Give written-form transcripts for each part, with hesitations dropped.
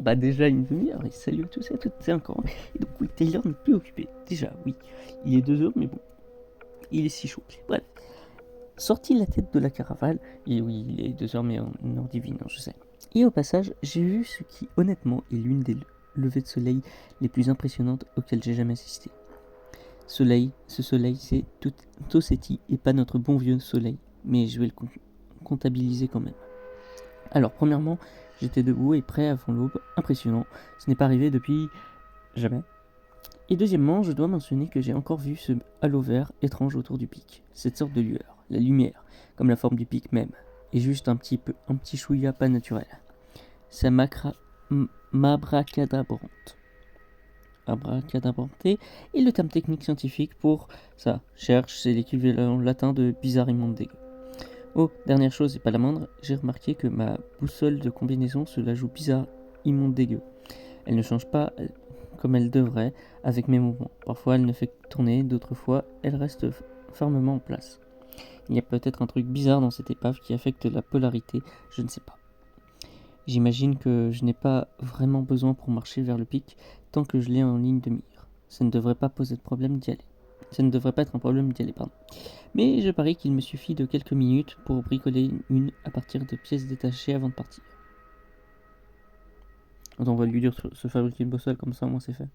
bah déjà une demi-heure, et salut à tous et à toutes, c'est encore. Et donc oui, Taylor n'est plus occupé. Déjà, oui, il est 2 heures, mais bon, il est si chaud. Bref, sorti la tête de la caravane, et oui, il est 2 heures, mais en heure divine, je sais. Et au passage, j'ai vu ce qui, honnêtement, est l'une des levées de soleil les plus impressionnantes auxquelles j'ai jamais assisté. Ce soleil, c'est Toseti, et pas notre bon vieux soleil, mais je vais le comptabiliser quand même. Alors, premièrement, j'étais debout et prêt avant l'aube, impressionnant, ce n'est pas arrivé depuis jamais. Et deuxièmement, je dois mentionner que j'ai encore vu ce halo vert étrange autour du pic, cette sorte de lueur, la lumière, comme la forme du pic même, et juste un petit chouïa pas naturel. Ça m'abracadabrante. Abracadabranté est le terme technique scientifique pour ça. Cherche, c'est l'équivalent latin de bizarre immonde dégueu. Oh, dernière chose et pas la moindre, j'ai remarqué que ma boussole de combinaison se la joue bizarre, immonde dégueu. Elle ne change pas comme elle devrait avec mes mouvements. Parfois elle ne fait que tourner, d'autres fois elle reste fermement en place. Il y a peut-être un truc bizarre dans cette épave qui affecte la polarité, je ne sais pas. J'imagine que je n'ai pas vraiment besoin pour marcher vers le pic tant que je l'ai en ligne de mire. Ça ne devrait pas poser de problème d'y aller. Ça ne devrait pas être un problème d'y aller, pardon. Mais je parie qu'il me suffit de quelques minutes pour bricoler une à partir de pièces détachées avant de partir. On va lui dire de se fabriquer une boussole, comme ça au moins c'est fait.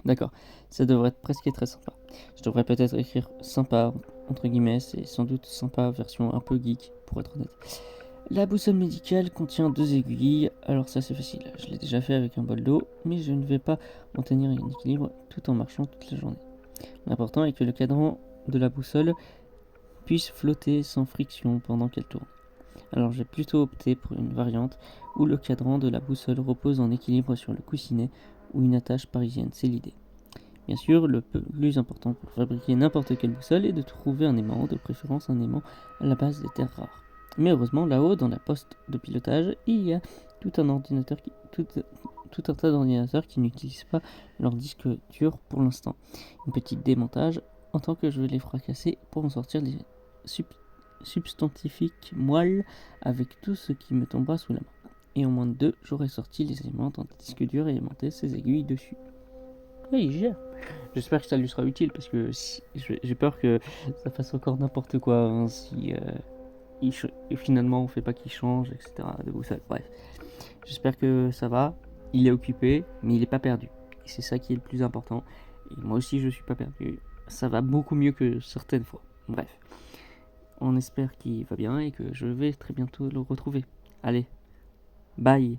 D'accord, ça devrait être presque très sympa. Je devrais peut-être écrire sympa, entre guillemets, c'est sans doute sympa, version un peu geek, pour être honnête. La boussole médicale contient 2 aiguilles, alors ça c'est facile, je l'ai déjà fait avec un bol d'eau, mais je ne vais pas maintenir un équilibre tout en marchant toute la journée. L'important est que le cadran de la boussole puisse flotter sans friction pendant qu'elle tourne. Alors j'ai plutôt opté pour une variante où le cadran de la boussole repose en équilibre sur le coussinet ou une attache parisienne, c'est l'idée. Bien sûr, le plus important pour fabriquer n'importe quelle boussole est de trouver un aimant, de préférence un aimant à la base des terres rares. Mais heureusement, là-haut, dans la poste de pilotage, il y a tout un tas d'ordinateurs qui n'utilisent pas leur disque dur pour l'instant. Une petite démontage, en tant que je vais les fracasser pour en sortir des substantifiques moelles avec tout ce qui me tombera sous la main. Et en moins de 2, j'aurai sorti les éléments dans des disques durs et aimanté ces aiguilles dessus. Oui, il gère. J'espère que ça lui sera utile parce que j'ai peur que ça fasse encore n'importe quoi hein, si finalement on fait pas qu'il change, etc. De boussole. Bref, j'espère que ça va. Il est occupé, mais il est pas perdu. Et c'est ça qui est le plus important. Et moi aussi, je suis pas perdu. Ça va beaucoup mieux que certaines fois. Bref, on espère qu'il va bien et que je vais très bientôt le retrouver. Allez, bye.